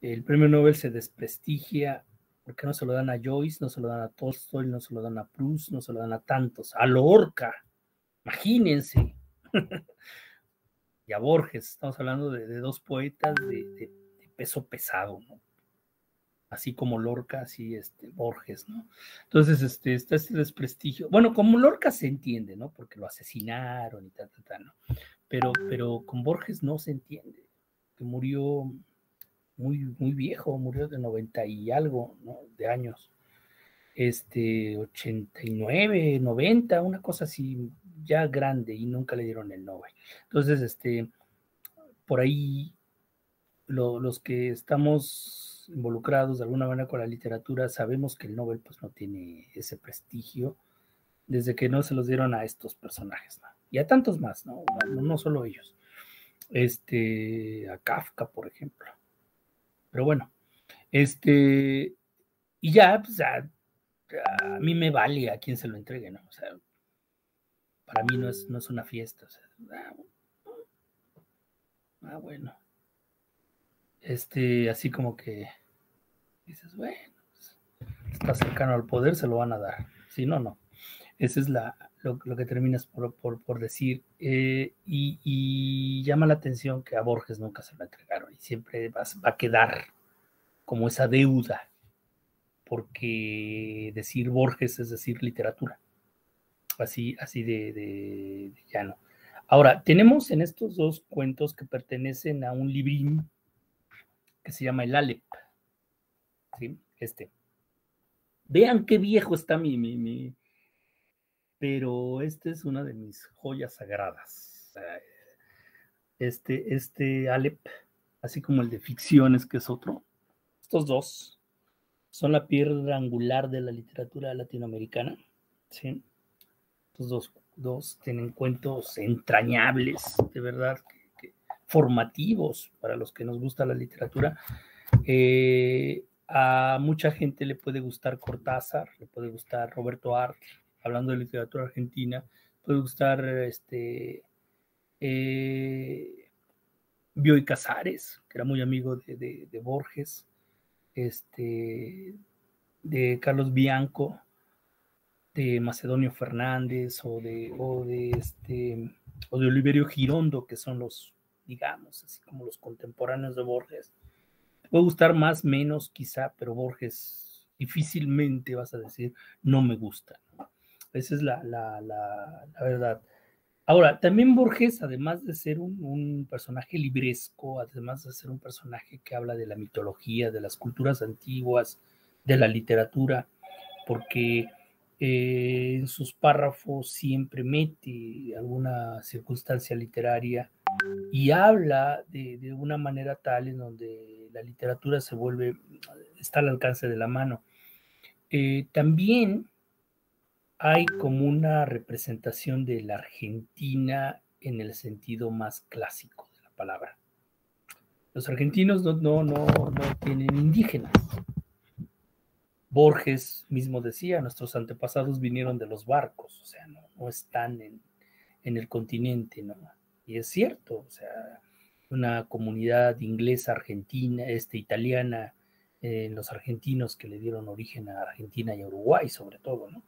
El premio Nobel se desprestigia porque no se lo dan a Joyce, no se lo dan a Tolstoy, no se lo dan a Proust, no se lo dan a tantos, a Lorca, imagínense, y a Borges. Estamos hablando de dos poetas de peso pesado, ¿no? Así como Lorca, así Borges, ¿no? Entonces, está este desprestigio. Bueno, como Lorca se entiende, ¿no? Porque lo asesinaron y tal, ¿no? Pero con Borges no se entiende, que murió muy viejo, murió de 90 y algo, ¿no? De años. 89, 90, una cosa así, ya grande, y nunca le dieron el Nobel. Entonces, por ahí los que estamos involucrados de alguna manera con la literatura sabemos que el Nobel pues no tiene ese prestigio desde que no se los dieron a estos personajes, ¿no? Y a tantos más, ¿no? No solo ellos. A Kafka, por ejemplo. Pero bueno, y ya, pues a mí me vale a quien se lo entregue, ¿no? O sea, para mí no es una fiesta. O sea, bueno. Así como que dices, bueno, pues, está cercano al poder, se lo van a dar. Si no, no. Esa es lo que terminas por decir. Y llama la atención que a Borges nunca se lo entregaron y siempre va a quedar como esa deuda, porque decir Borges es decir literatura, así de llano. Ahora, tenemos en estos dos cuentos que pertenecen a un librín que se llama el Alep, ¿sí? Vean qué viejo está pero es una de mis joyas sagradas. Alep, así como el de Ficciones, que es otro, estos dos son la piedra angular de la literatura latinoamericana, ¿sí? Estos dos tienen cuentos entrañables, de verdad, formativos para los que nos gusta la literatura. A mucha gente le puede gustar Cortázar, le puede gustar Roberto Arlt, hablando de literatura argentina, puede gustar Bioy Casares, que era muy amigo de Borges, de Carlos Bianco, de Macedonio Fernández o de Oliverio Girondo, que son los, digamos, así como los contemporáneos de Borges. Puede gustar más, menos, quizá, pero Borges difícilmente vas a decir no me gusta. Esa es la verdad. Ahora, también Borges, además de ser un personaje libresco, además de ser un personaje que habla de la mitología, de las culturas antiguas, de la literatura, porque en sus párrafos siempre mete alguna circunstancia literaria y habla de una manera tal en donde la literatura está al alcance de la mano. También hay como una representación de la Argentina en el sentido más clásico de la palabra. Los argentinos no tienen indígenas. Borges mismo decía, nuestros antepasados vinieron de los barcos, o sea, no están en el continente, ¿no? Y es cierto, o sea, una comunidad inglesa, argentina, italiana, los argentinos que le dieron origen a Argentina y a Uruguay, sobre todo, ¿no?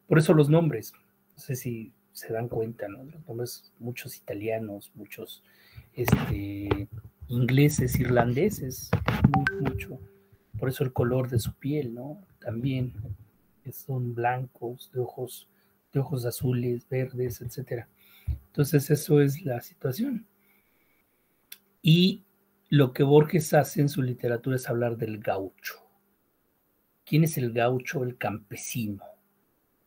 Por eso los nombres, no sé si se dan cuenta, ¿no? Los nombres, muchos italianos, muchos ingleses, irlandeses, mucho. Por eso el color de su piel, ¿no? También son blancos, de ojos azules, verdes, etcétera. Entonces, eso es la situación. Y lo que Borges hace en su literatura es hablar del gaucho. ¿Quién es el gaucho? El campesino,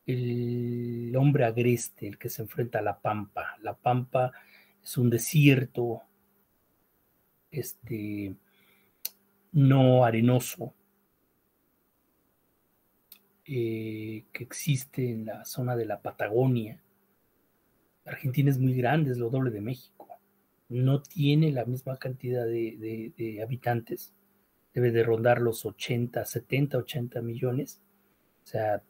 el hombre agreste, el que se enfrenta a la pampa. La pampa es un desierto no arenoso que existe en la zona de la Patagonia. Argentina es muy grande, es lo doble de México. No tiene la misma cantidad de habitantes, debe de rondar los 80, 70, 80 millones. O sea,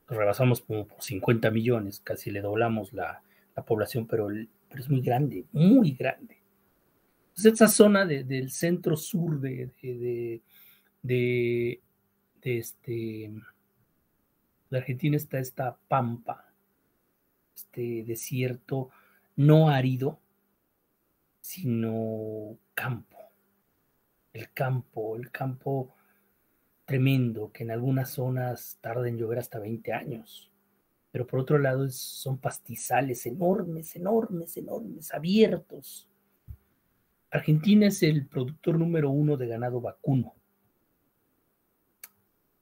rebasamos como por 50 millones, casi le doblamos la población, pero es muy grande, muy grande. Entonces, esa zona del centro sur de, de Argentina está esta pampa, este desierto no árido, sino campo. El campo tremendo, que en algunas zonas tarda en llover hasta 20 años. Pero por otro lado son pastizales enormes, enormes, enormes, abiertos. Argentina es el productor número 1 de ganado vacuno.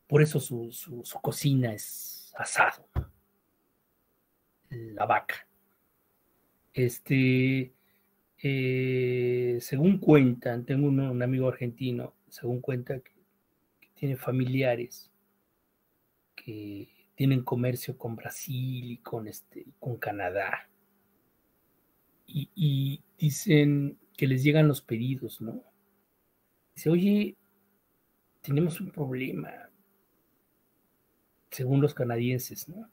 Por eso su cocina es asado, la vaca. Según cuentan, tengo un amigo argentino, según cuenta que tiene familiares que tienen comercio con Brasil y con Canadá. Y dicen que les llegan los pedidos, ¿no? Dice, oye, tenemos un problema, según los canadienses, ¿no?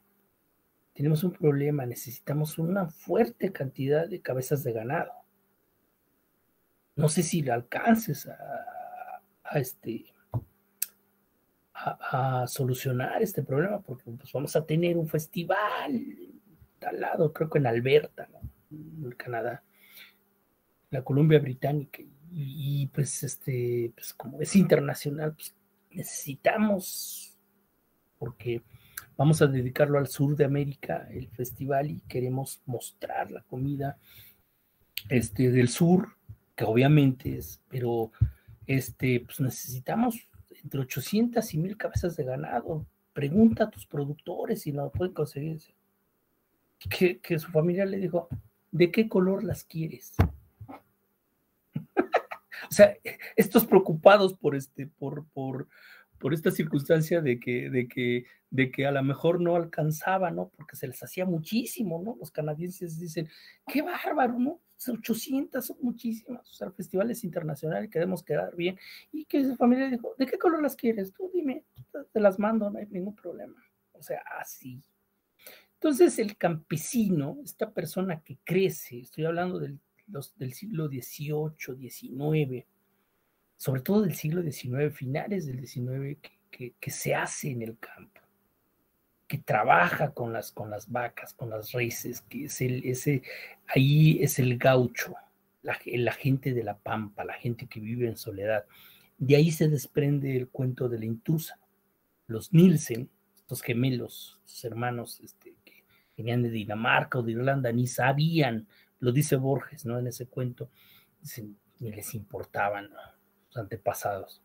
Tenemos un problema, necesitamos una fuerte cantidad de cabezas de ganado. No sé si le alcances a solucionar este problema, porque pues, vamos a tener un festival al lado, creo que en Alberta, ¿no? En Canadá, la Columbia Británica, y pues, pues como es internacional, pues necesitamos, porque vamos a dedicarlo al sur de América, el festival, y queremos mostrar la comida del sur, que obviamente es, pero pues necesitamos entre 800 y 1000 cabezas de ganado. Pregunta a tus productores si no lo pueden conseguir. Que su familia le dijo, ¿de qué color las quieres? O sea, estos preocupados por esta circunstancia de que a lo mejor no alcanzaba, ¿no? Porque se les hacía muchísimo, ¿no? Los canadienses dicen, qué bárbaro, ¿no? 800 son muchísimas, o sea, festivales internacionales, queremos quedar bien. Y que su familia dijo, ¿de qué color las quieres? Tú dime, te las mando, no hay ningún problema. O sea, así. Entonces, el campesino, esta persona que crece, estoy hablando del siglo XVIII, XIX, sobre todo del siglo XIX, finales del XIX, que se hace en el campo, que trabaja con las vacas, con las reses, que es ahí es el gaucho, la gente de la pampa, la gente que vive en soledad. De ahí se desprende el cuento de la intrusa. Los Nielsen, estos gemelos, estos hermanos que venían de Dinamarca o de Irlanda, ni sabían, lo dice Borges, ¿no? En ese cuento, dicen, ni les importaban, ¿no? Sus antepasados.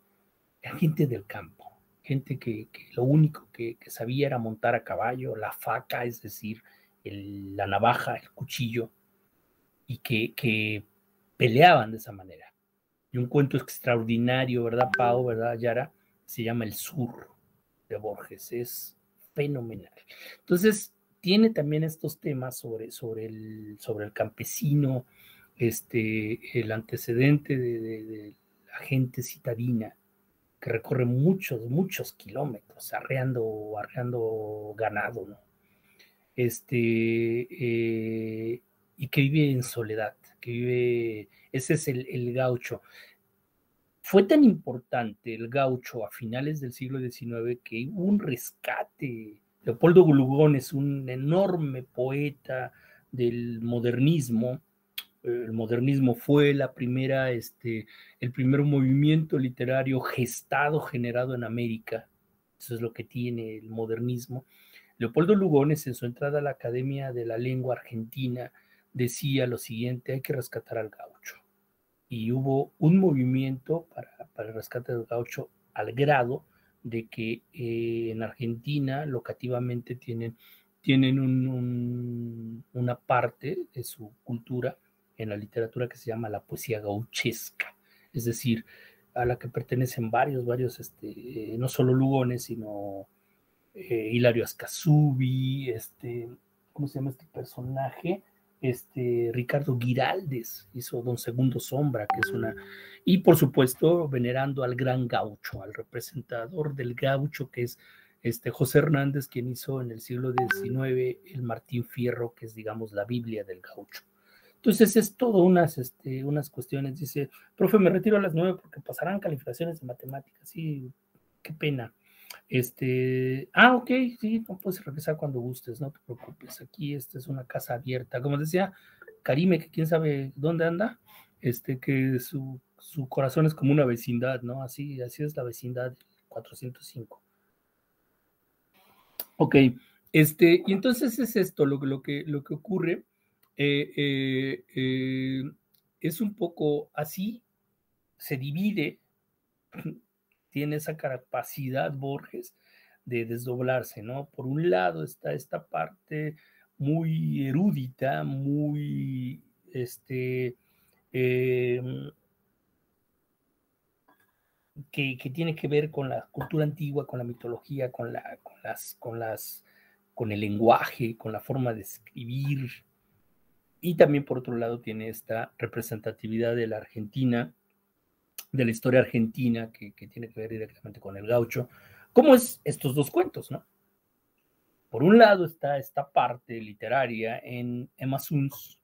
Era gente del campo, gente que lo único que sabía era montar a caballo, la faca, es decir, la navaja, el cuchillo, y que peleaban de esa manera. Y un cuento extraordinario, ¿verdad, Pau? ¿Verdad, Yara? Se llama El Sur, de Borges, es fenomenal. Entonces, tiene también estos temas sobre el campesino, el antecedente de la gente citadina, que recorre muchos, muchos kilómetros arreando ganado, ¿no? Y que vive en soledad, ese es el gaucho. Fue tan importante el gaucho a finales del siglo XIX que hubo un rescate. Leopoldo Lugones, un enorme poeta del modernismo. El modernismo fue el primer movimiento literario gestado, generado en América. Eso es lo que tiene el modernismo. Leopoldo Lugones, en su entrada a la Academia de la Lengua Argentina, decía lo siguiente: hay que rescatar al gaucho. Y hubo un movimiento para el rescate del gaucho, al grado de que en Argentina locativamente tienen una parte de su cultura en la literatura que se llama la poesía gauchesca, es decir, a la que pertenecen varios, no solo Lugones, sino Hilario Ascasubi, ¿cómo se llama este personaje? Ricardo Giraldes hizo Don Segundo Sombra, que es y por supuesto venerando al gran gaucho, al representador del gaucho, que es José Hernández, quien hizo en el siglo XIX el Martín Fierro, que es, digamos, la Biblia del gaucho. Entonces es todo unas cuestiones. Dice, profe, me retiro a las 9 porque pasarán calificaciones de matemáticas. Sí, qué pena. Ok, sí, no puedes regresar cuando gustes, no te preocupes. Aquí esta es una casa abierta. Como decía Karime, que quién sabe dónde anda, que su corazón es como una vecindad, ¿no? Así es la vecindad 405. Ok, y entonces es esto, lo que ocurre eh, eh, eh, es un poco así, se divide, tiene esa capacidad Borges de desdoblarse, ¿no? Por un lado está esta parte muy erudita, muy, eh, que tiene que ver con la cultura antigua, con la mitología, con el lenguaje, con la forma de escribir. Y también, por otro lado, tiene esta representatividad de la Argentina, de la historia argentina, que tiene que ver directamente con el gaucho, como es estos dos cuentos, ¿no? Por un lado está esta parte literaria en Emma Suns,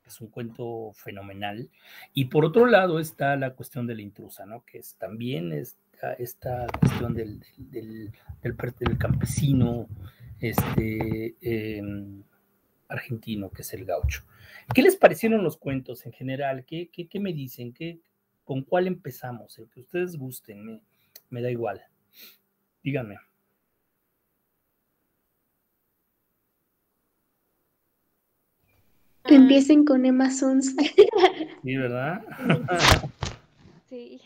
que es un cuento fenomenal, y por otro lado está la cuestión de la intrusa, ¿no? Que es también esta cuestión del campesino argentino, que es el gaucho. ¿Qué les parecieron los cuentos en general? ¿Qué me dicen? ¿Con cuál empezamos? El que ustedes gusten, me da igual. Díganme. Que empiecen con Emma Suns. Sí, ¿verdad? Sí.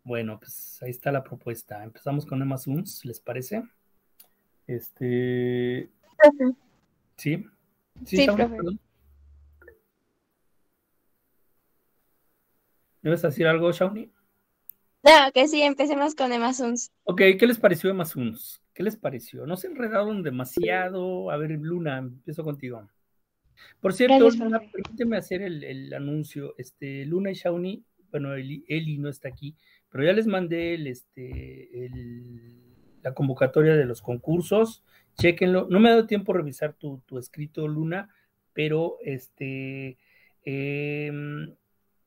Bueno, pues ahí está la propuesta. Empezamos con Emma Suns, ¿les parece? Este, sí, sí, Sí, Shaun, profe. perdón. ¿Debes decir algo, Shawnee? No, que sí, empecemos con Emma Suns. Ok, ¿qué les pareció Emma Suns? ¿Qué les pareció? ¿No se enredaron demasiado? A ver, Luna, empiezo contigo. Por cierto, Gracias, Luna, profe. permíteme hacer el anuncio. Luna y Shawnee, bueno, Eli no está aquí, pero ya les mandé la convocatoria de los concursos. Chéquenlo. No me ha dado tiempo a revisar tu escrito, Luna, pero eh,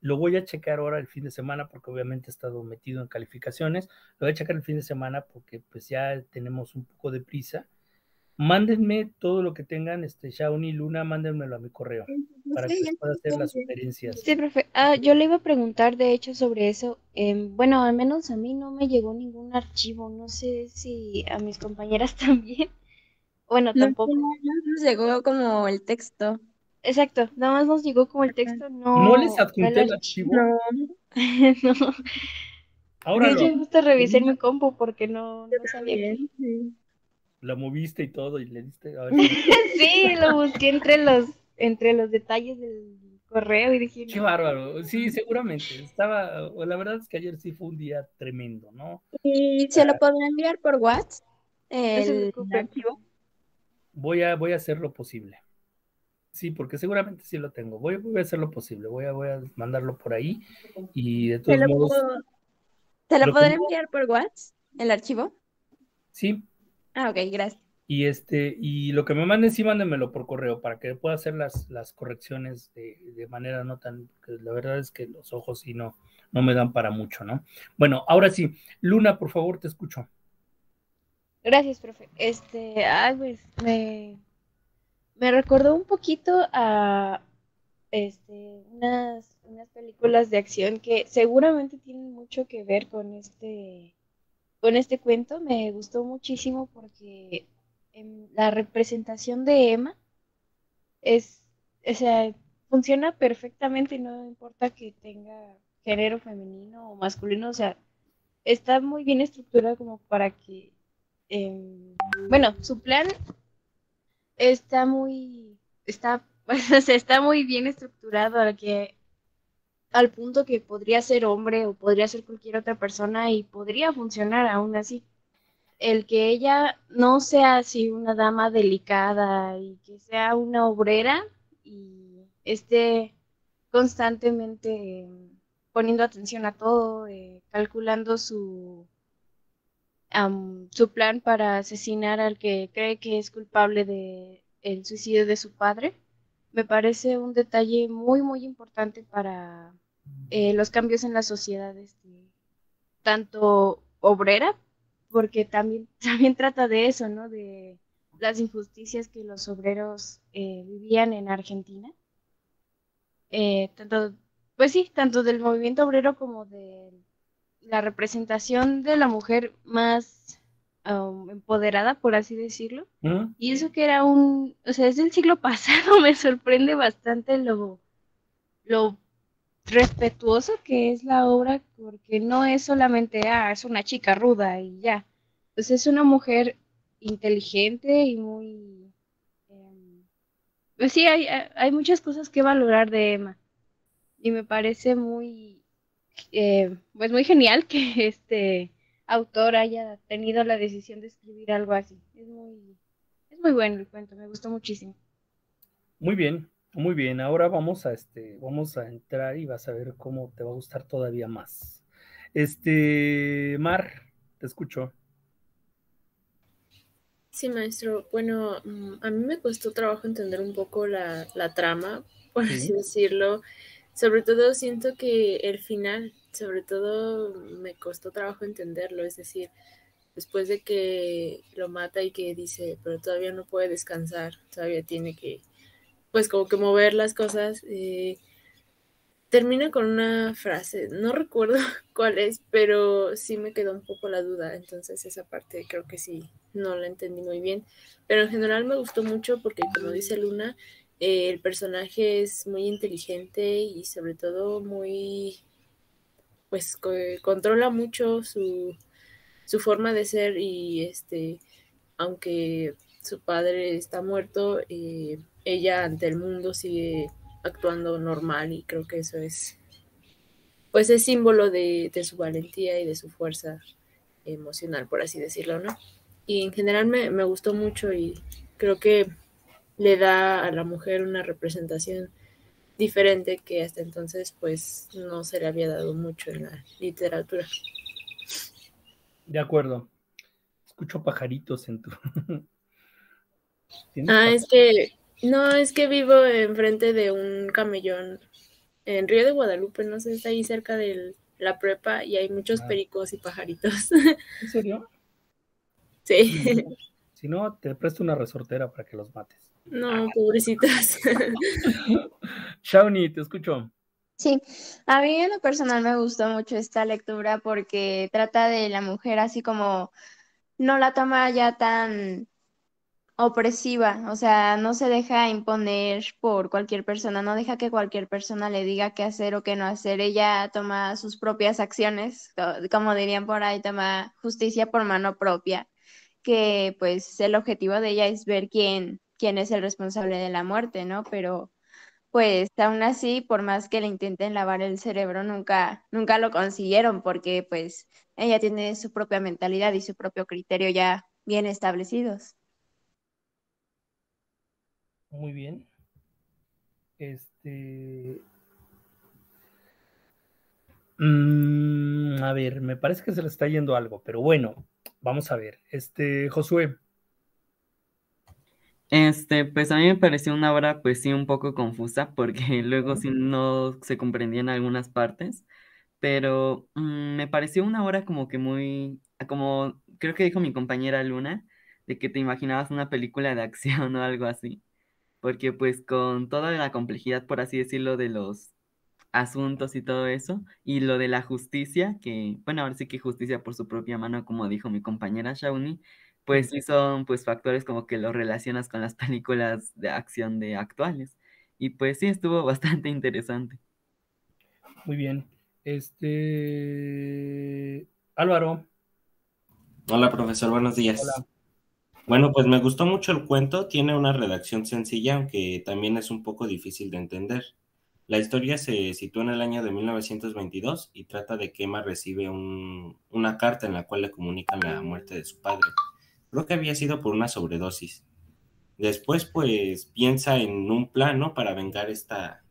lo voy a checar ahora el fin de semana porque obviamente he estado metido en calificaciones. Lo voy a checar el fin de semana porque pues ya tenemos un poco de prisa. Mándenme todo lo que tengan, Shawnee, Luna, mándenmelo a mi correo para que Sí, les ya pueda hacer las está. sugerencias. Sí, profe. Yo le iba a preguntar, de hecho, sobre eso. Bueno, al menos a mí no me llegó ningún archivo. No sé si a mis compañeras también. Bueno, No, tampoco. no nos llegó como el texto. Exacto, nada más nos llegó como el Ajá. texto, ¿No les no el adjunté el archivo. archivo? No, No. Ahora De hecho, justo revisé en mi compu porque no sabía bien, que. sí. la moviste y todo y le diste a ver si. Sí, lo busqué entre los detalles del correo y dije, Qué no. bárbaro. Sí, seguramente. La verdad es que ayer sí fue un día tremendo, ¿no? ¿Y se lo podrá enviar por WhatsApp No se el preocupe. archivo? Voy a hacer lo posible. Sí, porque seguramente sí lo tengo. Voy a hacer lo posible. Voy a mandarlo por ahí y de ¿Se todos lo, modos, ¿Se lo lo que podrá no, enviar por WhatsApp el archivo? sí, Ah, ok, gracias. y lo que me manden, sí, mándenmelo por correo para que pueda hacer las correcciones de manera no tan, porque la verdad es que los ojos sí no me dan para mucho, ¿no? Bueno, ahora sí, Luna, por favor, te escucho. Gracias, profe. Pues me recordó un poquito a unas películas de acción que seguramente tienen mucho que ver con este cuento. Me gustó muchísimo porque la representación de Emma es, o sea, funciona perfectamente, no importa que tenga género femenino o masculino, o sea, está muy bien estructurada como para que, bueno, su plan o sea, está muy bien estructurado al punto que podría ser hombre o podría ser cualquier otra persona y podría funcionar aún así. El que ella no sea así una dama delicada y que sea una obrera y esté constantemente poniendo atención a todo, calculando su plan para asesinar al que cree que es culpable de el suicidio de su padre. me parece un detalle muy, muy importante para los cambios en la sociedad, tanto obrera, porque también, también trata de eso, ¿no? De las injusticias que los obreros vivían en Argentina. Tanto, pues sí, tanto del movimiento obrero como de la representación de la mujer más empoderada, por así decirlo. ¿Mm? Y eso que era o sea, es del siglo pasado, me sorprende bastante lo respetuoso que es la obra, porque no es solamente, es una chica ruda y ya. Pues es una mujer inteligente y muy... pues sí, hay muchas cosas que valorar de Emma. Y me parece pues muy genial que este autor haya tenido la decisión de escribir algo así. Es muy bueno el cuento, me gustó muchísimo. Muy bien, muy bien. Ahora vamos a entrar y vas a ver cómo te va a gustar todavía más. Mar, te escucho. Sí, maestro. Bueno, a mí me costó trabajo entender un poco la trama, por así Sí. decirlo. Sobre todo siento que el final, sobre todo me costó trabajo entenderlo, es decir, después de que lo mata y que dice, pero todavía no puede descansar, todavía tiene que, pues como que mover las cosas. Termina con una frase, no recuerdo cuál es, pero sí me quedó un poco la duda, entonces esa parte creo que sí, no la entendí muy bien, pero en general me gustó mucho porque como dice Luna, el personaje es muy inteligente y sobre todo muy, pues controla mucho su forma de ser y aunque su padre está muerto, ella ante el mundo sigue actuando normal y creo que eso es, pues es símbolo de su valentía y de su fuerza emocional, por así decirlo, ¿no? Y en general me gustó mucho y creo que le da a la mujer una representación diferente que hasta entonces pues no se le había dado mucho en la literatura. De acuerdo. Escucho pajaritos en tu. ¿Tienes Ah, pajaritos? es que vivo enfrente de un camellón en Río de Guadalupe, no sé, está ahí cerca de la prepa y hay muchos Ah, pericos y pajaritos. ¿en serio? Sí, Si no, si no, te presto una resortera para que los mates. no, pobrecitos. Shawnee, te escucho. Sí, a mí en lo personal me gustó mucho esta lectura porque trata de la mujer así como no la toma ya tan opresiva, o sea, no se deja imponer por cualquier persona, no deja que cualquier persona le diga qué hacer o qué no hacer, ella toma sus propias acciones, como dirían por ahí, toma justicia por mano propia, que pues el objetivo de ella es ver quién es el responsable de la muerte, ¿no? Pero pues aún así, por más que le intenten lavar el cerebro, nunca lo consiguieron porque pues ella tiene su propia mentalidad y su propio criterio ya bien establecidos. Muy bien. Este. A ver, me parece que se le está yendo algo, pero bueno, vamos a ver. Josué. Pues a mí me pareció una obra, pues sí, un poco confusa, porque luego sí no se comprendían algunas partes, pero me pareció una obra como que muy, como creo que dijo mi compañera Luna, de que te imaginabas una película de acción o algo así, porque pues con toda la complejidad, por así decirlo, de los asuntos y todo eso, y lo de la justicia, que, bueno, ahora sí que justicia por su propia mano, como dijo mi compañera Shawnee, pues sí son pues factores como que lo relacionas con las películas de acción de actuales. Y pues sí estuvo bastante interesante. Muy bien. Álvaro. Hola, profesor, buenos días. Hola. Bueno, pues me gustó mucho el cuento, tiene una redacción sencilla, aunque también es un poco difícil de entender. La historia se sitúa en el año de 1922 y trata de que Emma recibe una carta en la cual le comunican la muerte de su padre. Creo que había sido por una sobredosis. Después, pues, piensa en un plan, ¿no?, para vengar esta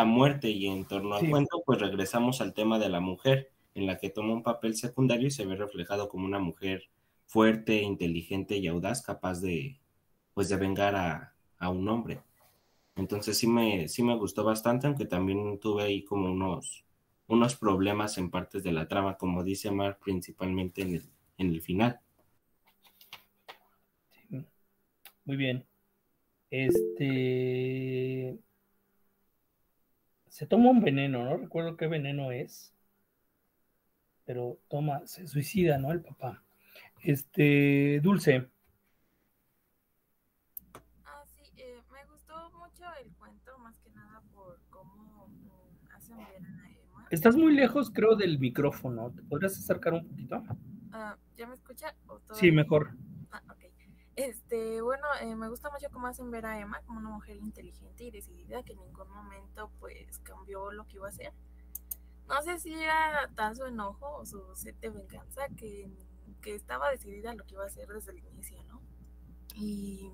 muerte, y en torno al Sí, cuento, pues regresamos al tema de la mujer, en la que toma un papel secundario y se ve reflejado como una mujer fuerte, inteligente y audaz, capaz de, pues, de vengar a un hombre. Entonces sí me gustó bastante, aunque también tuve ahí como unos problemas en partes de la trama, como dice Mark, principalmente en el final. Sí, muy bien. Se toma un veneno, no recuerdo qué veneno es, pero se suicida, ¿no? El papá. Dulce. Sí, me gustó mucho el cuento, más que nada por cómo hacen ver a Emma. Estás muy lejos, creo, del micrófono. ¿Te podrías acercar un poquito? ¿Ya me escucha? ¿O Sí, todavía? mejor. Ok. Bueno, me gusta mucho cómo hacen ver a Emma como una mujer inteligente y decidida que en ningún momento pues cambió lo que iba a hacer. No sé si era tal su enojo o su sed de venganza que estaba decidida a lo que iba a hacer desde el inicio, ¿no? Y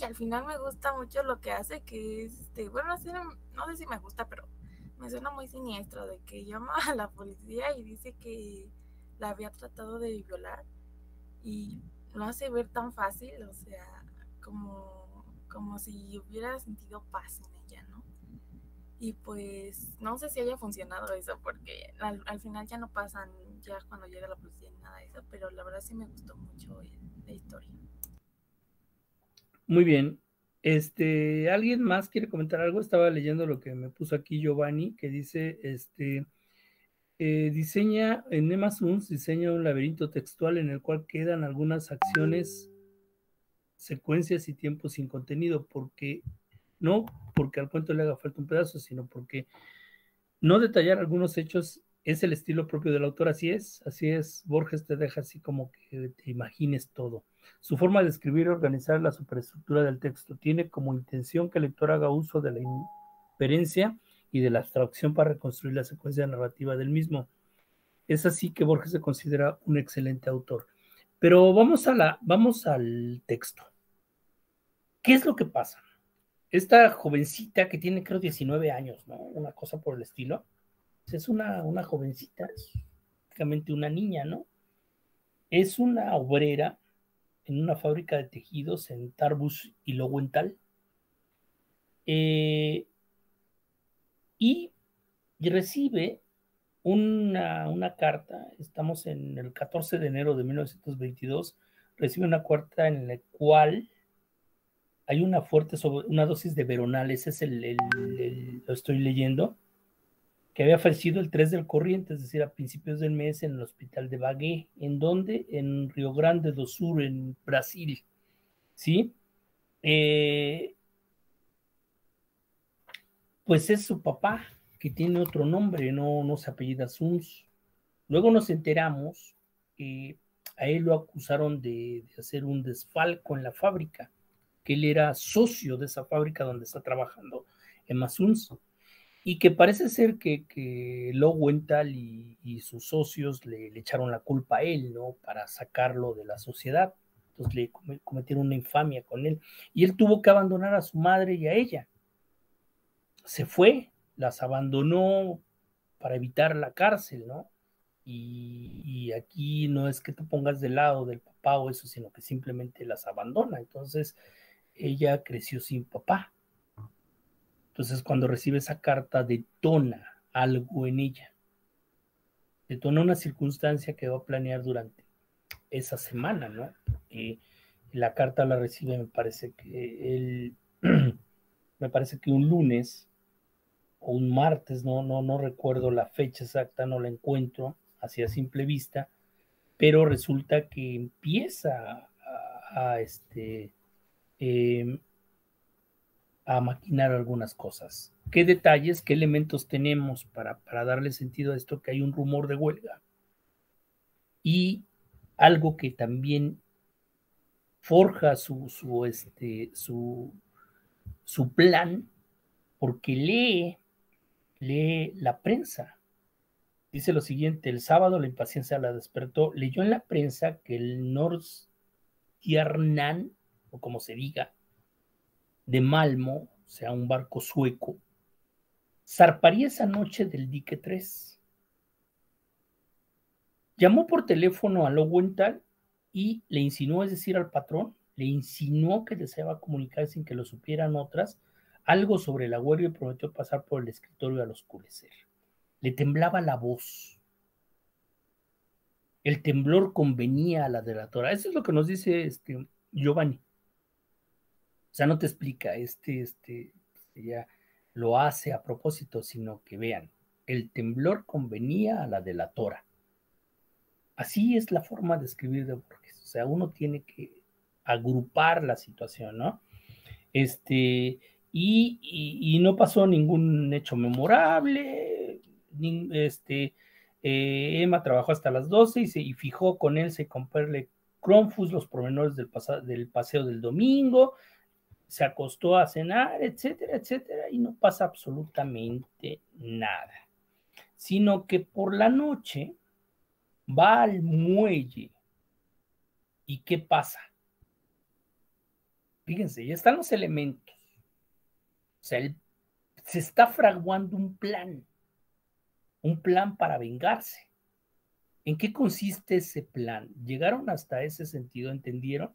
al final me gusta mucho lo que hace, que es, bueno, no sé si me gusta, pero me suena muy siniestro, de que llama a la policía y dice que la había tratado de violar y lo hace ver tan fácil, o sea, como si hubiera sentido paz en ella, ¿no? Y pues no sé si haya funcionado eso, porque al final ya no pasan, ya cuando llega la policía ni nada de eso, pero la verdad sí me gustó mucho la historia. Muy bien. ¿Alguien más quiere comentar algo? Estaba leyendo lo que me puso aquí Giovanni, que dice, diseña en Emma Suns, diseña un laberinto textual en el cual quedan algunas acciones, secuencias y tiempos sin contenido, no porque al cuento le haga falta un pedazo, sino porque no detallar algunos hechos es el estilo propio del autor, así es, Borges te deja así como que te imagines todo. Su forma de escribir y organizar la superestructura del texto tiene como intención que el lector haga uso de la inferencia y de la abstracción para reconstruir la secuencia narrativa del mismo. Es así que Borges se considera un excelente autor. Pero vamos al texto. ¿Qué es lo que pasa? Esta jovencita que tiene creo 19 años, ¿no? Una cosa por el estilo. Es una jovencita, es prácticamente una niña, ¿no? Es una obrera en una fábrica de tejidos en Tarbus y Lowenthal. Y recibe una carta, estamos en el 14 de enero de 1922, recibe una carta en la cual hay una dosis de Veronal, ese es lo estoy leyendo, que había fallecido el 3 del corriente, es decir, a principios del mes en el hospital de Bagué. ¿En dónde? En Rio Grande do Sul, en Brasil. ¿Sí? Pues es su papá, que tiene otro nombre, no se apellida Suns. Luego nos enteramos que a él lo acusaron de hacer un desfalco en la fábrica, que él era socio de esa fábrica donde está trabajando Emma Suns. Y que parece ser que Lowenthal y sus socios le echaron la culpa a él, ¿no? Para sacarlo de la sociedad. Entonces le cometieron una infamia con él. Y él tuvo que abandonar a su madre y a ella. Se fue, las abandonó para evitar la cárcel, ¿no? Y aquí no es que te pongas del lado del papá o eso, sino que simplemente las abandona. Entonces ella creció sin papá. Entonces, cuando recibe esa carta, detona algo en ella. Detona una circunstancia que va a planear durante esa semana, ¿no? Porque la carta la recibe, me parece que un lunes o un martes, no recuerdo la fecha exacta, no la encuentro así a simple vista, pero resulta que empieza a maquinar algunas cosas. ¿Qué detalles, qué elementos tenemos para darle sentido a esto? Que hay un rumor de huelga y algo que también forja su plan, porque lee la prensa. Dice lo siguiente: el sábado la impaciencia la despertó, leyó en la prensa que el Nordstjernan, o como se diga, de Malmo, o sea, un barco sueco, zarparía esa noche del dique 3. Llamó por teléfono a Lowenthal y le insinuó, es decir, al patrón, le insinuó que deseaba comunicar sin que lo supieran otras algo sobre el agüero y prometió pasar por el escritorio al oscurecer. Le temblaba la voz. El temblor convenía a la delatora. Eso es lo que nos dice Giovanni. O sea, no te explica, ya lo hace a propósito, sino que vean, el temblor convenía a la delatora. Así es la forma de escribir de Borges. O sea, uno tiene que agrupar la situación, ¿no? Y no pasó ningún hecho memorable. Emma trabajó hasta las 12 y fijó con Elsa y con Perle Cronfus los pormenores del paseo del domingo. Se acostó a cenar, etcétera, etcétera, y no pasa absolutamente nada. Sino que por la noche va al muelle. ¿Y qué pasa? Fíjense, ya están los elementos. O sea, se está fraguando un plan para vengarse. ¿En qué consiste ese plan? ¿Llegaron hasta ese sentido? ¿Entendieron?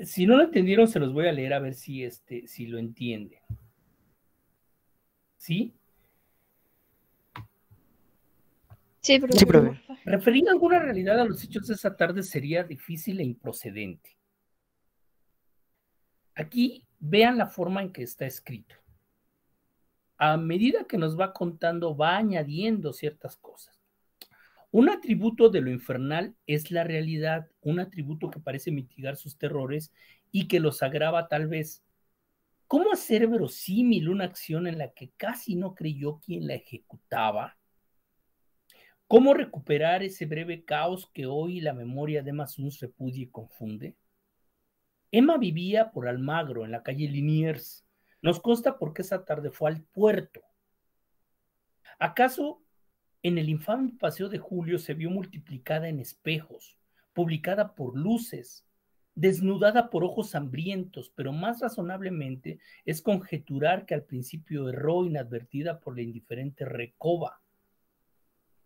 Si no lo entendieron, se los voy a leer a ver si lo entienden. ¿Sí? Sí, profe. Sí, profe. Referir alguna realidad a los hechos de esa tarde sería difícil e improcedente. Aquí vean la forma en que está escrito. A medida que nos va contando, va añadiendo ciertas cosas. Un atributo de lo infernal es la realidad, un atributo que parece mitigar sus terrores y que los agrava tal vez. ¿Cómo hacer verosímil una acción en la que casi no creyó quien la ejecutaba? ¿Cómo recuperar ese breve caos que hoy la memoria de Emma Suns repudia y confunde? Emma vivía por Almagro, en la calle Liniers. Nos consta porque esa tarde fue al puerto. ¿Acaso en el infame Paseo de Julio se vio multiplicada en espejos, publicada por luces, desnudada por ojos hambrientos, pero más razonablemente es conjeturar que al principio erró inadvertida por la indiferente Recoba?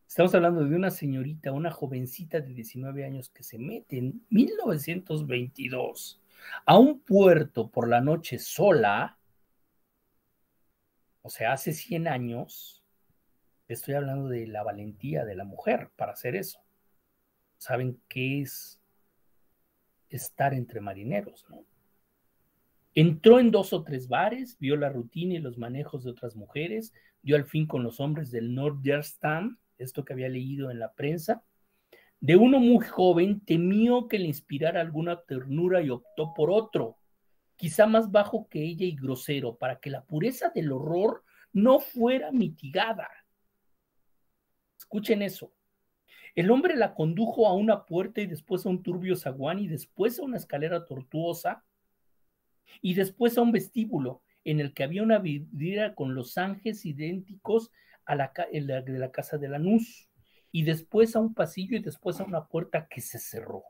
Estamos hablando de una señorita, una jovencita de 19 años que se mete en 1922 a un puerto por la noche sola, o sea, hace 100 años. Estoy hablando de la valentía de la mujer para hacer eso. ¿Saben qué es estar entre marineros, no? Entró en 2 o 3 bares, vio la rutina y los manejos de otras mujeres, dio al fin con los hombres del Nordjylland, esto que había leído en la prensa. De uno muy joven temió que le inspirara alguna ternura y optó por otro, quizá más bajo que ella y grosero, para que la pureza del horror no fuera mitigada. Escuchen eso. El hombre la condujo a una puerta y después a un turbio zaguán y después a una escalera tortuosa y después a un vestíbulo en el que había una vidriera con losanges idénticos a de la casa de Lanús y después a un pasillo y después a una puerta que se cerró.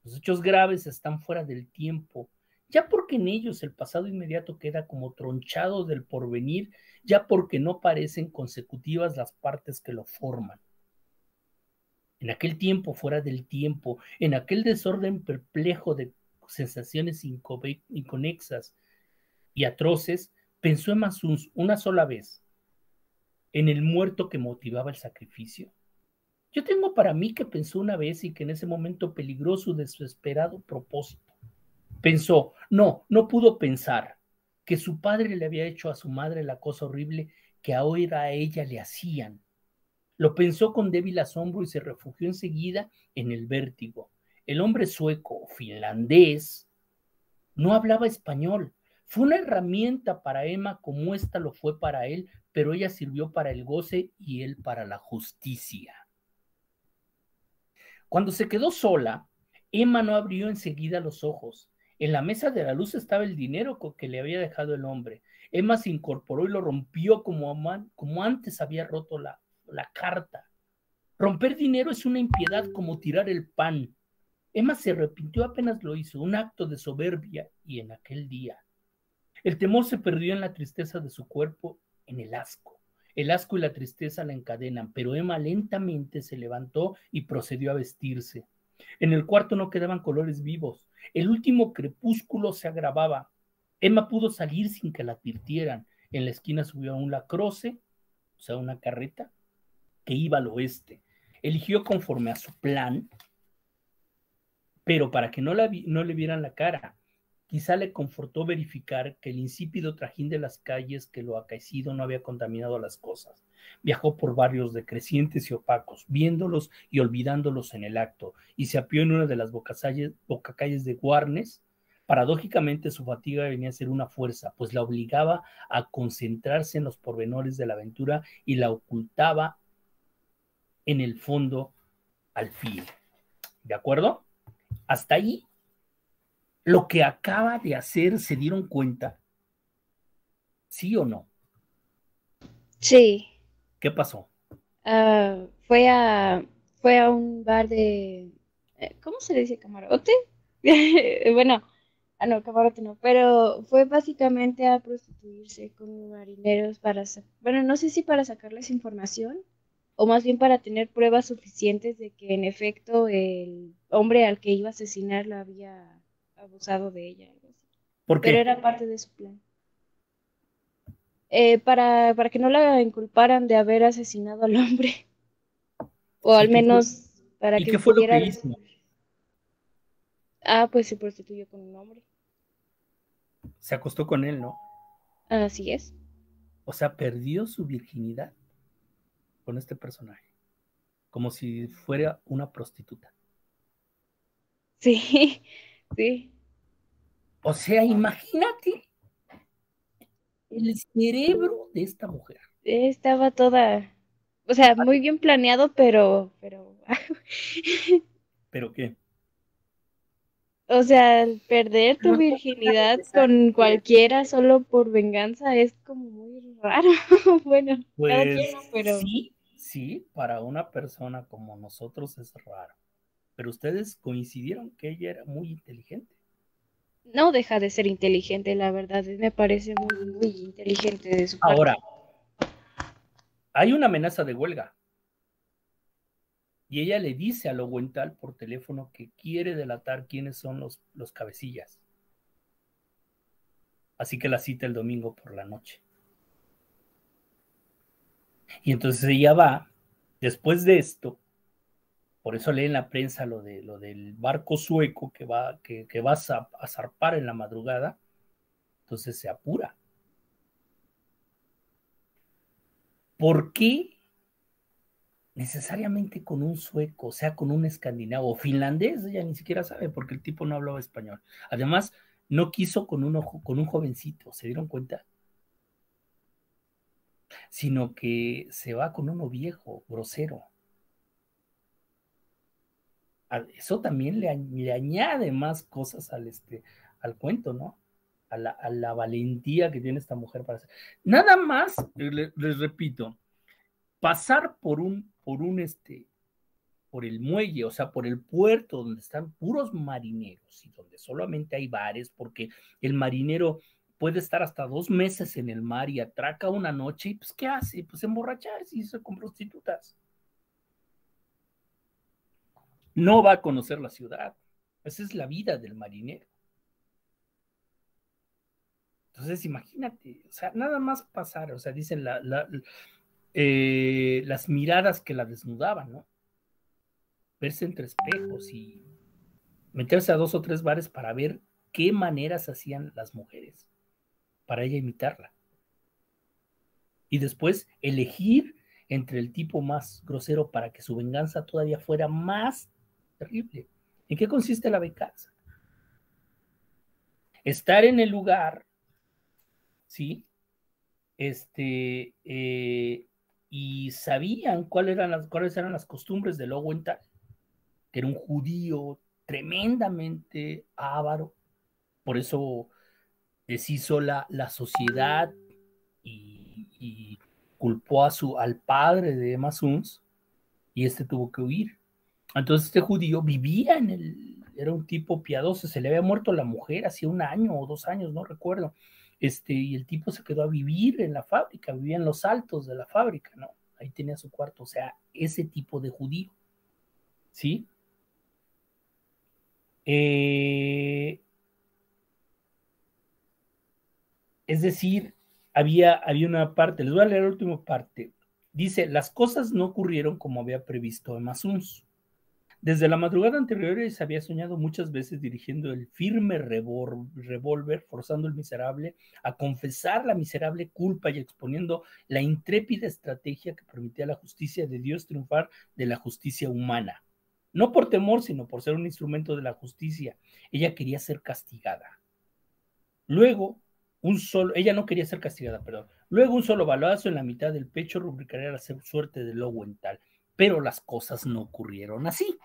Los hechos graves están fuera del tiempo, ya porque en ellos el pasado inmediato queda como tronchado del porvenir, ya porque no parecen consecutivas las partes que lo forman. En aquel tiempo fuera del tiempo, en aquel desorden perplejo de sensaciones inconexas y atroces, pensó Emma Suns una sola vez en el muerto que motivaba el sacrificio. Yo tengo para mí que pensó una vez y que en ese momento peligró su desesperado propósito. Pensó, no pudo pensar que su padre le había hecho a su madre la cosa horrible que ahora a ella le hacían. Lo pensó con débil asombro y se refugió enseguida en el vértigo. El hombre sueco o finlandés no hablaba español. Fue una herramienta para Emma como ésta lo fue para él, pero ella sirvió para el goce y él para la justicia. Cuando se quedó sola, Emma no abrió enseguida los ojos. En la mesa de la luz estaba el dinero que le había dejado el hombre. Emma se incorporó y lo rompió como antes había roto la carta. Romper dinero es una impiedad como tirar el pan. Emma se arrepintió apenas lo hizo, un acto de soberbia, y en aquel día. El temor se perdió en la tristeza de su cuerpo, en el asco. El asco y la tristeza la encadenan, pero Emma lentamente se levantó y procedió a vestirse. En el cuarto no quedaban colores vivos. El último crepúsculo se agravaba. Emma pudo salir sin que la advirtieran. En la esquina subió a un lacroce, o sea, una carreta, que iba al oeste. Eligió conforme a su plan, pero para que no le vieran la cara. Quizá le confortó verificar que el insípido trajín de las calles que lo acaecido no había contaminado las cosas. Viajó por barrios decrecientes y opacos, viéndolos y olvidándolos en el acto, y se apió en una de las bocacalles de Warnes. Paradójicamente, su fatiga venía a ser una fuerza, pues la obligaba a concentrarse en los pormenores de la aventura y la ocultaba en el fondo al fin. ¿De acuerdo? Hasta ahí, lo que acaba de hacer, ¿se dieron cuenta? ¿Sí o no? Sí. ¿Qué pasó? Fue a un bar de... ¿Cómo se le dice? ¿Camarote? Bueno, no, camarote no, pero fue básicamente a prostituirse con marineros para, bueno, no sé si para sacarles información, o más bien para tener pruebas suficientes de que en efecto el hombre al que iba a asesinar la había abusado de ella, algo así. ¿Por Pero qué? era parte de su plan. Para que no la inculparan de haber asesinado al hombre, o al menos para ¿Y que qué fue lo pudiera que hizo? pues se prostituyó con un hombre. Se acostó con él, ¿no? Así es. O sea, perdió su virginidad con este personaje, como si fuera una prostituta. Sí, sí. O sea, imagínate el cerebro de esta mujer. Estaba toda, o sea, muy bien planeado, pero, ¿Pero qué? o sea, el perder tu No, virginidad con cualquiera solo por venganza es como muy raro. Bueno, cada Pues quien, ¿no? Pero sí, para una persona como nosotros es raro. Pero ustedes coincidieron que ella era muy inteligente. no deja de ser inteligente, la verdad. Me parece muy, muy inteligente de su parte. Ahora, hay una amenaza de huelga. Y ella le dice a Lowenthal por teléfono que quiere delatar quiénes son los cabecillas. Así que la cita el domingo por la noche. Y entonces ella va, después de esto, por eso lee en la prensa lo del barco sueco que va a zarpar en la madrugada, entonces se apura. ¿Por qué necesariamente con un sueco, o sea, con un escandinavo o finlandés? Ella ni siquiera sabe porque el tipo no hablaba español. Además, no quiso con un jovencito, ¿se dieron cuenta? Sino que se va con uno viejo, grosero. Eso también le añade más cosas al cuento, ¿no? A la valentía que tiene esta mujer para hacer. Nada más, les repito, pasar por el muelle, o sea, por el puerto donde están puros marineros y donde solamente hay bares, porque el marinero puede estar hasta 2 meses en el mar y atraca una noche y pues ¿qué hace? Pues emborracharse y irse con prostitutas. No va a conocer la ciudad. Esa es la vida del marinero. Entonces, imagínate, o sea, nada más pasar, o sea, dicen las miradas que la desnudaban, ¿no? Verse entre espejos y meterse a 2 o 3 bares para ver qué maneras hacían las mujeres para ella imitarla. Y después elegir entre el tipo más grosero para que su venganza todavía fuera más terrible. ¿En qué consiste la venganza? Estar en el lugar, ¿sí? Y sabían cuáles eran las costumbres de Lowenthal, que era un judío tremendamente avaro, por eso deshizo la sociedad y culpó al padre de Emma Suns, y tuvo que huir. Entonces este judío vivía era un tipo piadoso, se le había muerto la mujer hacía 1 año o 2 años, no recuerdo, y el tipo se quedó a vivir en la fábrica, vivía en los altos de la fábrica, ¿no? Ahí tenía su cuarto, o sea, ese tipo de judío, ¿sí? Es decir, había una parte, les voy a leer la última parte. Dice, las cosas no ocurrieron como había previsto Emma Suns. Desde la madrugada anterior se había soñado muchas veces dirigiendo el firme revólver, forzando al miserable a confesar la miserable culpa y exponiendo la intrépida estrategia que permitía a la justicia de Dios triunfar de la justicia humana. No por temor, sino por ser un instrumento de la justicia. Ella quería ser castigada. Luego, ella no quería ser castigada, perdón. Luego un solo balazo en la mitad del pecho rubricaría la suerte de Lowenthal. Pero las cosas no ocurrieron así.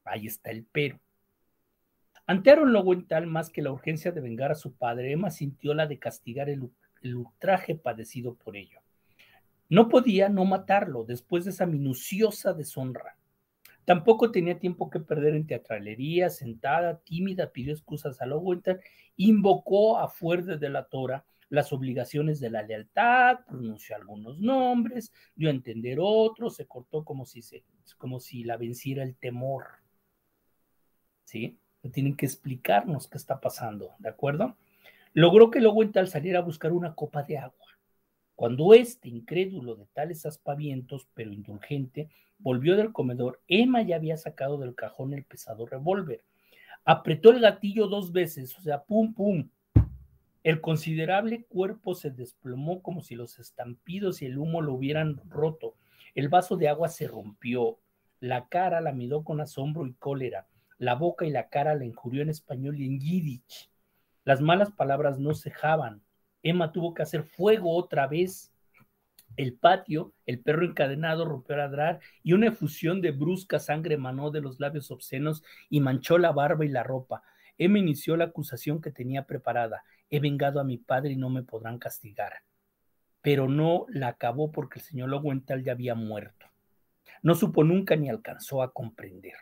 Ahí está el pero. Ante Aaron Lowenthal, más que la urgencia de vengar a su padre, Emma sintió la de castigar el ultraje padecido por ello. No podía no matarlo después de esa minuciosa deshonra. Tampoco tenía tiempo que perder en teatralería, sentada, tímida, pidió excusas a Lowenthal, invocó a fuerza de la tora las obligaciones de la lealtad, pronunció algunos nombres, dio a entender otros, se cortó como si la venciera el temor. ¿Sí? Tienen que explicarnos qué está pasando, ¿de acuerdo? Logró que Lowenthal saliera a buscar una copa de agua. Cuando incrédulo de tales aspavientos, pero indulgente, volvió del comedor, Emma ya había sacado del cajón el pesado revólver. Apretó el gatillo 2 veces, o sea, pum, pum. El considerable cuerpo se desplomó como si los estampidos y el humo lo hubieran roto. El vaso de agua se rompió. La cara la miró con asombro y cólera. La boca y la cara la injurió en español y en yiddish. Las malas palabras no cejaban. Emma tuvo que hacer fuego otra vez. El patio, el perro encadenado rompió a ladrar y una efusión de brusca sangre emanó de los labios obscenos y manchó la barba y la ropa. Emma inició la acusación que tenía preparada. He vengado a mi padre y no me podrán castigar. Pero no la acabó porque el señor Lowenthal ya había muerto. No supo nunca ni alcanzó a comprender.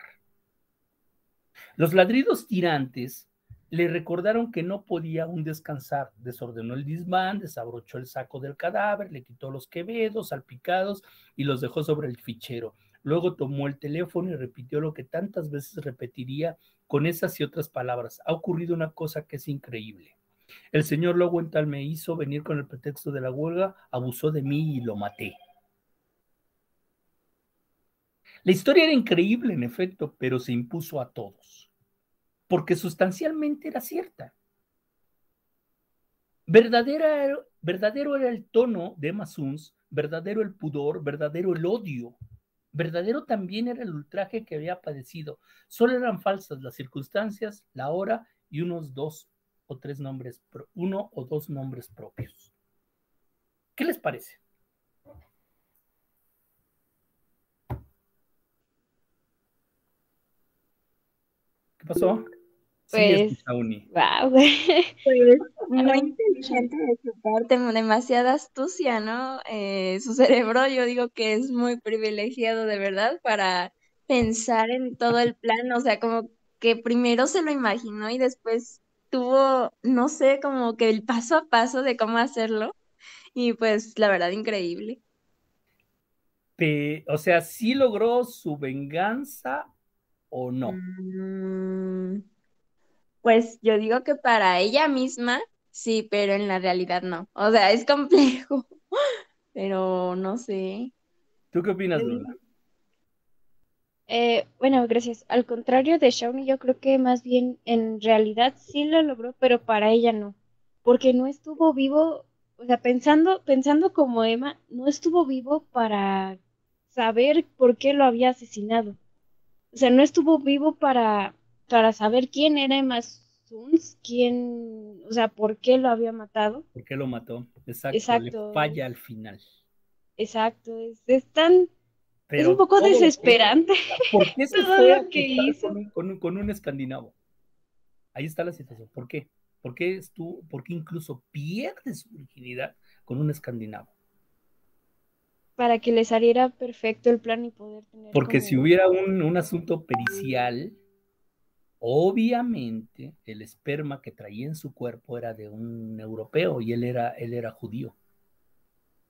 Los ladridos tirantes le recordaron que no podía aún descansar. Desordenó el desván, desabrochó el saco del cadáver, le quitó los quevedos salpicados y los dejó sobre el fichero. Luego tomó el teléfono y repitió lo que tantas veces repetiría con esas y otras palabras. Ha ocurrido una cosa que es increíble. El señor Lowenthal me hizo venir con el pretexto de la huelga, abusó de mí y lo maté. La historia era increíble, en efecto, pero se impuso a todos, porque sustancialmente era cierta. Verdadero era el tono de Emma Suns, verdadero el pudor, verdadero el odio, verdadero también era el ultraje que había padecido. Solo eran falsas las circunstancias, la hora y uno o dos nombres propios. ¿Qué les parece? ¿Qué pasó? Pues, wow. Pues muy inteligente de su parte, demasiada astucia, ¿no? Su cerebro, yo digo que es muy privilegiado de verdad para pensar en todo el plan, o sea, como que primero se lo imaginó y después tuvo, no sé, como que el paso a paso de cómo hacerlo y pues la verdad increíble. O sea, ¿sí logró su venganza o no? Pues yo digo que para ella misma, sí, pero en la realidad no. O sea, es complejo, pero no sé. ¿Tú qué opinas, Lola? Bueno, gracias. Al contrario de Shawnee, yo creo que más bien en realidad sí lo logró, pero para ella no. Porque no estuvo vivo, o sea, pensando como Emma, no estuvo vivo para saber por qué lo había asesinado. O sea, no estuvo vivo para saber quién era Emma Suns, o sea, por qué lo había matado. ¿Por qué lo mató? Exacto, Exacto, le falla al final. exacto, es un Pero poco desesperante ¿por qué se todo fue a lo que acostar hizo. con un escandinavo? Ahí está la situación. ¿Por qué? ¿Por qué incluso pierde su virginidad con un escandinavo? Para que le saliera perfecto el plan y poder tener Porque si hubiera un asunto pericial Obviamente, el esperma que traía en su cuerpo era de un europeo y él era judío.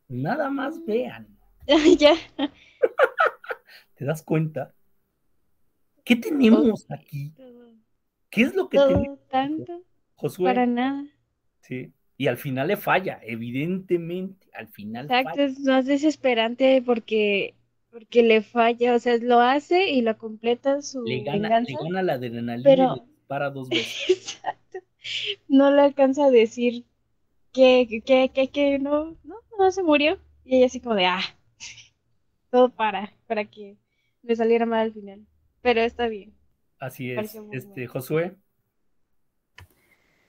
Nada más vean. Ya. ¿Te das cuenta? ¿Qué tenemos aquí? ¿Qué es lo que tenemos? Todo tanto Josué, para nada. sí. Y al final le falla, evidentemente, al final Exacto, falla. es más desesperante porque le falla, o sea, lo hace y lo completa Le su gana venganza, la adrenalina y le pero dispara 2 veces. exacto, no le alcanza a decir que no se murió. Y ella así como de, todo para que me saliera mal al final. Pero está bien, Así me es. pareció muy bueno. Josué,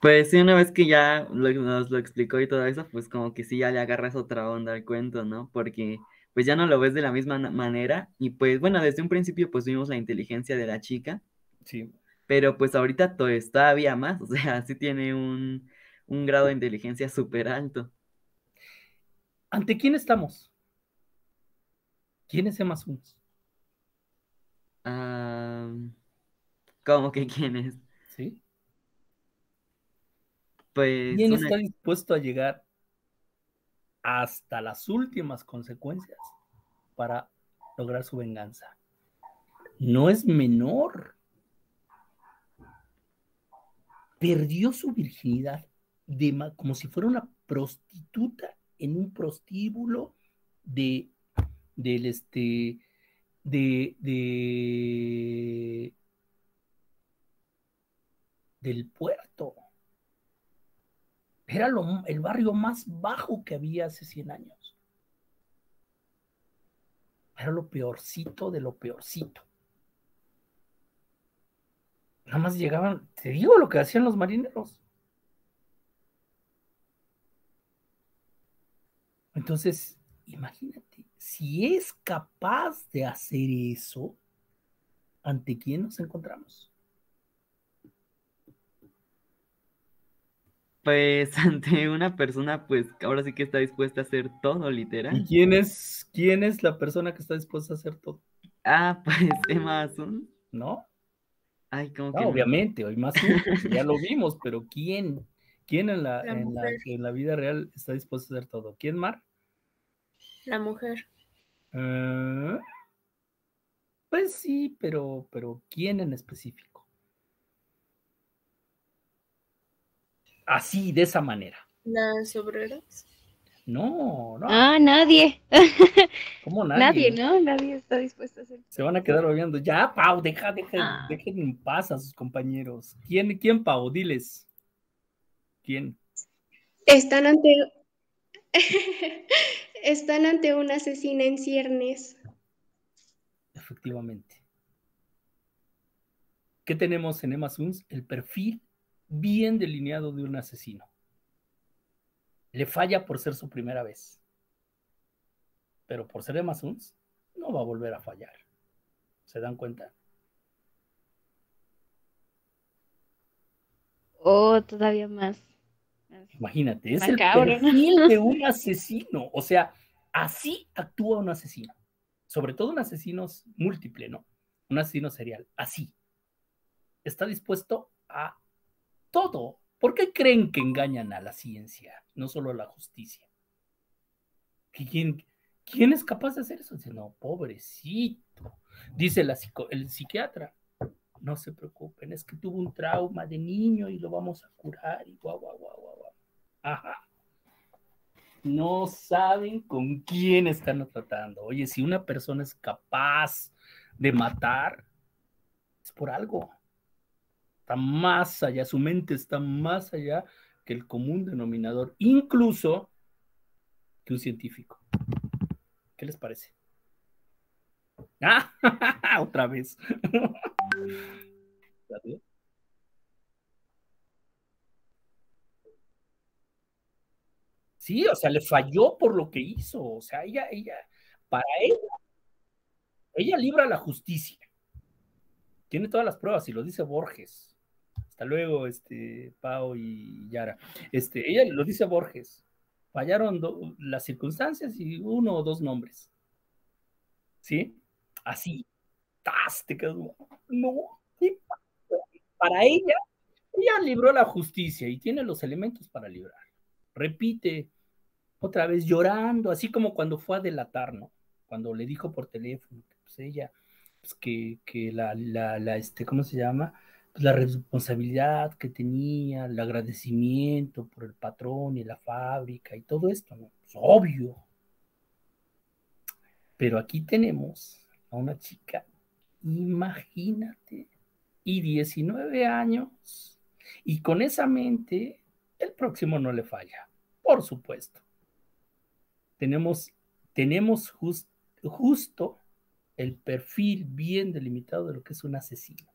Pues sí, una vez que ya nos lo explicó y todo eso, pues como que sí ya le agarras otra onda al cuento, ¿no? Porque pues ya no lo ves de la misma manera y pues bueno, desde un principio pues vimos la inteligencia de la chica, sí. pero pues ahorita pues todavía más, o sea, sí tiene un grado de inteligencia súper alto. ¿Ante quién estamos? ¿Quién es Emma Suns? Ah, ¿cómo que quién es? ¿Sí? Pues ¿Quién una, está dispuesto a llegar hasta las últimas consecuencias para lograr su venganza? No es menor. Perdió su virginidad como si fuera una prostituta en un prostíbulo de del de del puerto. Era el barrio más bajo que había hace 100 años. Era lo peorcito de lo peorcito. Nada más llegaban, te digo lo que hacían los marineros. Entonces, imagínate, si es capaz de hacer eso, ¿ante quién nos encontramos? pues ante una persona pues ahora sí que está dispuesta a hacer todo, ¿Y literal. quién es la persona que está dispuesta a hacer todo? Ah, pues Emma Sun. ¿No? Ay, como No, que no. obviamente, hoy más uno, ya lo vimos, pero ¿quién? ¿Quién La mujer. en la vida real está dispuesto a hacer todo? ¿Quién, Mar? La mujer. Uh, pues sí, pero ¿quién en específico? Así, de esa manera. Las obreras. No, no, Nadie. ¿cómo Nadie, nadie? ¿no? Nadie está dispuesto a hacer. Se van a quedar oyendo. Ya, Pau, Ah, dejen en paz a sus compañeros. ¿Quién, Pau? Diles. ¿Quién? Están ante, están ante una asesina en ciernes. Efectivamente. ¿Qué tenemos en Emma Suns? El perfil bien delineado de un asesino. Le falla por ser su primera vez. Pero por ser Emma Suns, no va a volver a fallar. ¿Se dan cuenta? todavía más Imagínate, es el macabro, ¿no? perfil de un asesino. O sea, así actúa un asesino. Sobre todo un asesino múltiple, ¿no? Un asesino serial. Así. Está dispuesto a todo. ¿Por qué creen que engañan a la ciencia, no solo a la justicia? ¿Quién es capaz de hacer eso? Dice, no, pobrecito. Dice el psiquiatra, no se preocupen, es que tuvo un trauma de niño y lo vamos a curar y guau, guau, guau, guau, guau. Ajá. No saben con quién están tratando. Oye, si una persona es capaz de matar, es por algo. Está más allá, su mente está más allá que el común denominador, incluso que un científico. ¿Qué les parece? Otra vez. Sí, o sea, le falló por lo que hizo. O sea, para ella libra la justicia. Tiene todas las pruebas y lo dice Borges. Hasta luego, Pau y Yara. Ella lo dice Borges. Fallaron las circunstancias y uno o dos nombres. ¿Sí? Así. ¡Tas! Te quedas, no, ¿qué para ella libró la justicia y tiene los elementos para librar. Repite otra vez llorando, así como cuando fue a delatar, ¿no? Cuando le dijo por teléfono, pues ella, pues que ¿cómo se llama? Pues la responsabilidad que tenía, el agradecimiento por el patrón y la fábrica y todo esto, ¿no? Pues obvio. Pero aquí tenemos a una chica, imagínate, y 19 años, y con esa mente, el próximo no le falla, por supuesto. Tenemos justo el perfil bien delimitado de lo que es un asesino,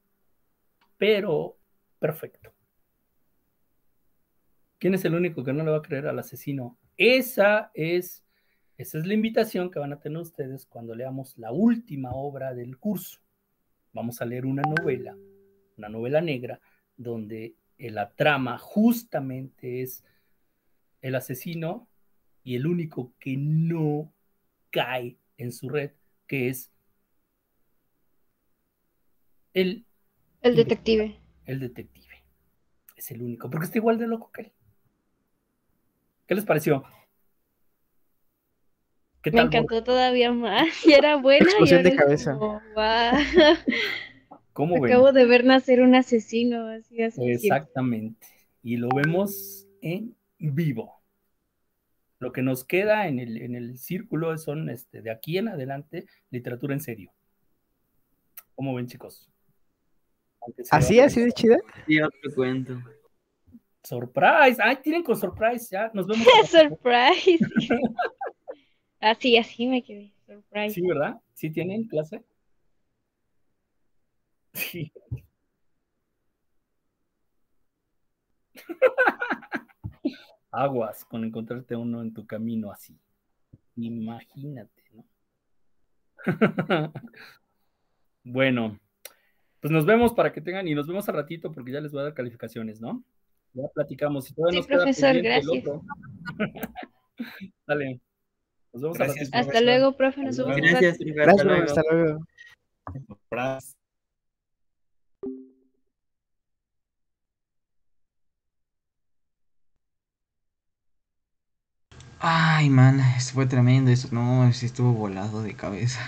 pero perfecto. ¿Quién es el único que no le va a creer al asesino? Esa es la invitación que van a tener ustedes cuando leamos la última obra del curso. Vamos a leer una novela negra, donde la trama justamente es el asesino y el único que no cae en su red, que es el detective. El detective. Es el único, porque está igual de loco que él. ¿Qué les pareció? ¿Qué Me tal, encantó Borja? todavía más. Y era buena y Explosión ahora de es cabeza. como, guau. ¿Cómo ven? Acabo de ver nacer un asesino, así me siento. Exactamente. Y lo vemos en vivo. Lo que nos queda en el círculo son de aquí en adelante literatura en serio. ¿Cómo ven, chicos? Aunque se ¿Así, vaya- así de chida? Sí, otro cuento. Surprise. Ay, tienen con surprise ya. Nos vemos. Surprise. Así me quedé. Surprise. Sí, ¿verdad? ¿Sí tienen clase? Sí. Aguas con encontrarte uno en tu camino así. Imagínate, ¿no? Bueno, pues nos vemos para que tengan y nos vemos al ratito porque ya les voy a dar calificaciones, ¿no? Ya platicamos. Y todavía Sí, nos queda profesor, pendiente el gracias. otro. Dale, nos vemos al Gracias, ratito. Hasta profesor. luego, profe. Nos vemos un rato. Gracias, profe. Gracias, Hasta profe, luego. hasta luego. Abrazos. Ay, man, eso fue tremendo. Eso no, sí estuvo volado de cabeza.